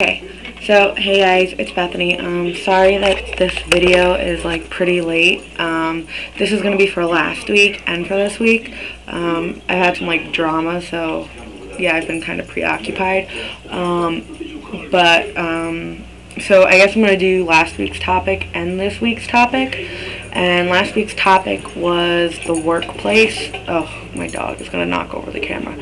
Okay, so hey guys, it's Bethany. Sorry that this video is like pretty late. This is gonna be for last week and for this week. I had some like drama, so yeah, I've been kind of preoccupied. So I guess I'm gonna do last week's topic and this week's topic. And last week's topic was the workplace. Oh, my dog is gonna knock over the camera.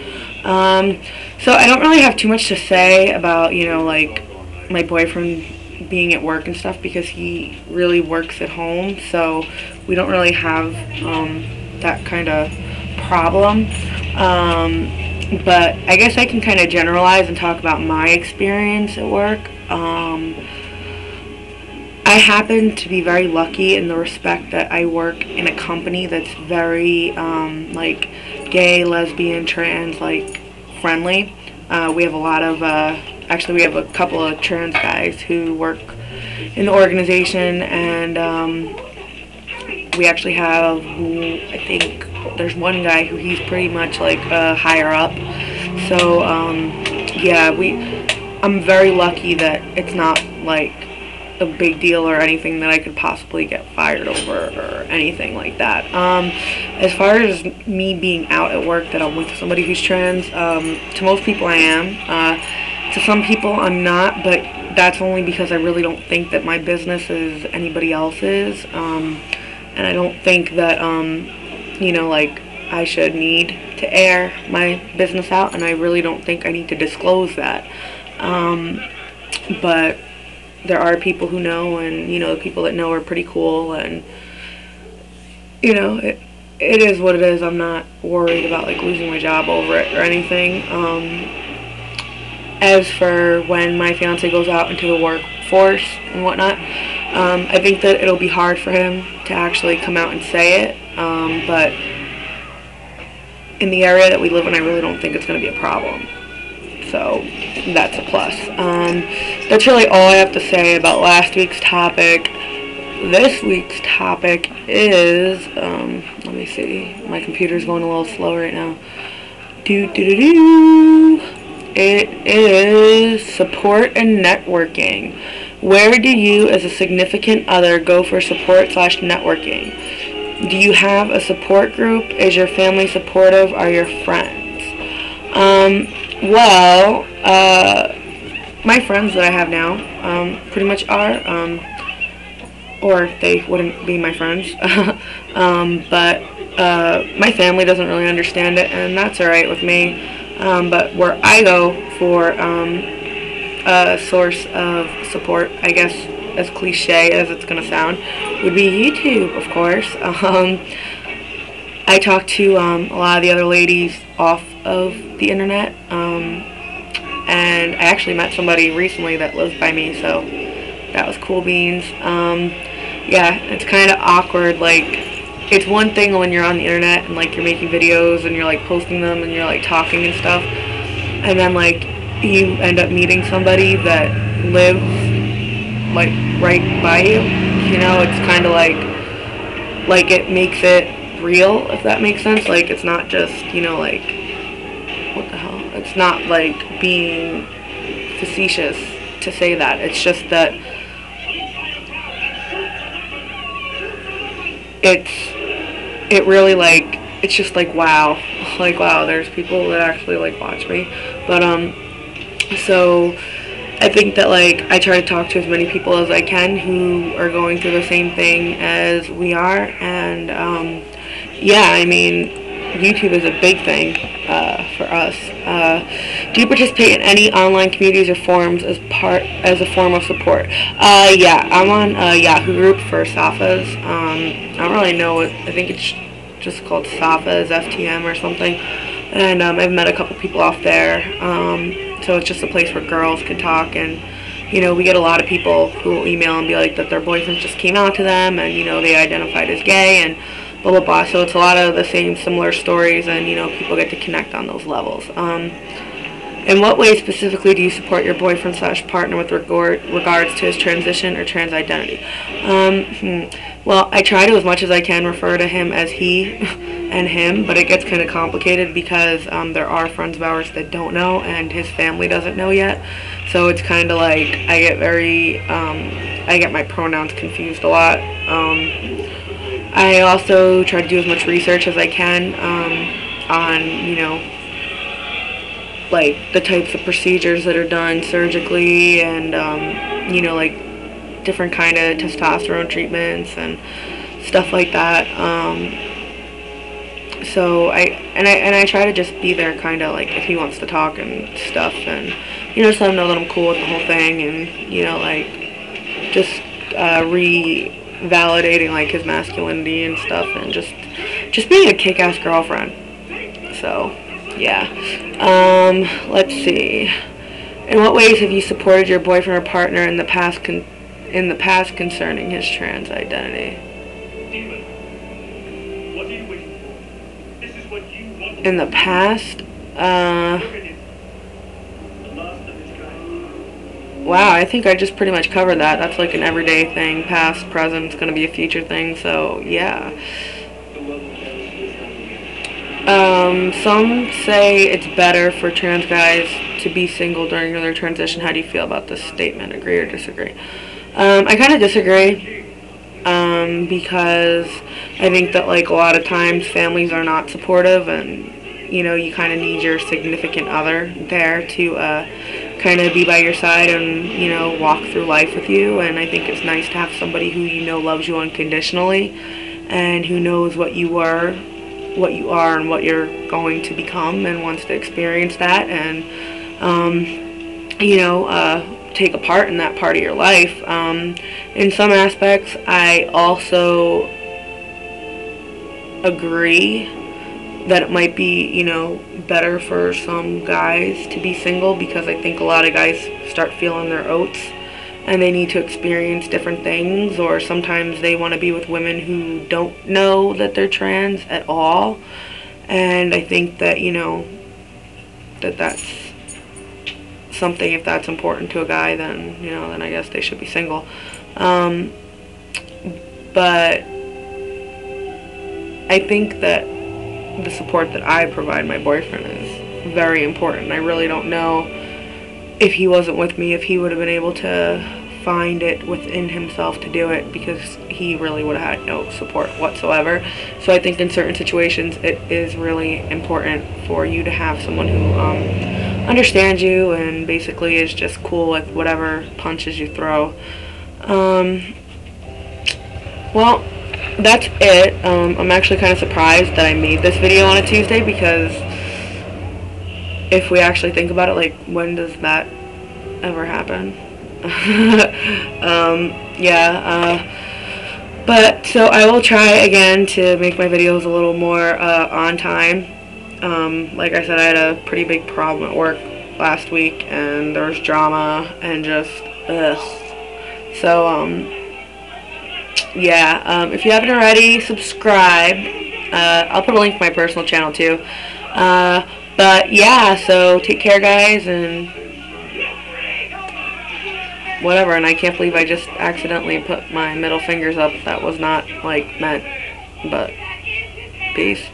So I don't really have too much to say about, like my boyfriend being at work and stuff because he really works at home. So we don't really have that kind of problem. But I guess I can kind of generalize and talk about my experience at work. I happen to be very lucky in the respect that I work in a company that's very like gay, lesbian, trans, like friendly. We have a lot of actually we have a couple of trans guys who work in the organization, and we actually have, I think there's one guy who he's pretty much like higher up. So yeah, I'm very lucky that it's not like a big deal or anything that I could possibly get fired over or anything like that. As far as me being out at work that I'm with somebody who's trans, to most people I am. To some people I'm not, but that's only because I really don't think that my business is anybody else's. And I don't think that, like I should need to air my business out, and I really don't think I need to disclose that. But there are people who know, and the people that know are pretty cool, and it is what it is. I'm not worried about like losing my job over it or anything. As for when my fiance goes out into the workforce and whatnot, I think that it'll be hard for him to actually come out and say it, but in the area that we live in, I really don't think it's going to be a problem. So that's a plus. That's really all I have to say about last week's topic. This week's topic is, let me see, my computer's going a little slow right now. It is support and networking. Where do you as a significant other go for support/networking? Do you have a support group? Is your family supportive? Are your friends? Well, my friends that I have now, pretty much are, or they wouldn't be my friends, but my family doesn't really understand it, and that's alright with me. But where I go for a source of support, I guess, as cliche as it's gonna sound, would be YouTube, of course. I talk to a lot of the other ladies off of the internet, and I actually met somebody recently that lives by me, so that was cool beans. Yeah, it's kind of awkward. Like, it's one thing when you're on the internet and like you're making videos and you're like posting them and you're like talking and stuff, and then like you end up meeting somebody that lives like right by you. It's kind of like it makes it real, if that makes sense. Like, it's not just, like, what the hell? It's not like being facetious to say that. It's just that it really, like, it's just like, wow. Like, wow, there's people that actually like watch me. But so I think that, like, I try to talk to as many people as I can who are going through the same thing as we are, and yeah, I mean, YouTube is a big thing for us. Do you participate in any online communities or forums as a form of support? Yeah, I'm on a Yahoo group for SAFAs. I don't really know what, I think it's just called SAFAs, FTM or something. And I've met a couple people off there. So it's just a place where girls can talk, and we get a lot of people who will email and be like that their boyfriends just came out to them, and they identified as gay, and blah blah blah. So it's a lot of the same similar stories, and people get to connect on those levels. In what way specifically do you support your boyfriend/partner with regards to his transition or trans identity? Well, I try to, as much as I can, refer to him as he and him, but it gets kind of complicated because there are friends of ours that don't know, and his family doesn't know yet. So it's kind of like I get my pronouns confused a lot. I also try to do as much research as I can on, like the types of procedures that are done surgically, and like different kind of testosterone treatments and stuff like that. So I try to just be there, kind of like if he wants to talk and stuff, and just let him know that I'm cool with the whole thing, and like just revalidating like his masculinity and stuff, and just being a kick-ass girlfriend. So yeah. Let's see. In what ways have you supported your boyfriend or partner in the past concerning his trans identity? In the past, wow, I think I just pretty much covered that. That's like an everyday thing. Past, present, it's gonna be a future thing. So yeah. Some say it's better for trans guys to be single during their transition. How do you feel about this statement? Agree or disagree? I kind of disagree, because I think that like a lot of times families are not supportive, and you kind of need your significant other there to kind of be by your side and walk through life with you. And I think it's nice to have somebody who loves you unconditionally, and who knows what you are, and what you're going to become, and wants to experience that, and take a part in that part of your life. In some aspects, I also agree that it might be better for some guys to be single, because I think a lot of guys start feeling their oats, and they need to experience different things, or sometimes they want to be with women who don't know that they're trans at all. And I think that that's something, if that's important to a guy, then then I guess they should be single. But I think that the support that I provide my boyfriend is very important. I really don't know, if he wasn't with me, if he would have been able to find it within himself to do it, because he really would have had no support whatsoever. So I think in certain situations it is really important for you to have someone who understands you and basically is just cool with whatever punches you throw. Well, that's it. I'm actually kind of surprised that I made this video on a Tuesday, because if we actually think about it, like, when does that ever happen? But so I will try again to make my videos a little more on time. Like I said, I had a pretty big problem at work last week, and there was drama and just ugh. So if you haven't already, subscribe. I'll put a link to my personal channel too. But yeah, so take care, guys, and whatever. And I can't believe I just accidentally put my middle fingers up. That was not like meant, but peace.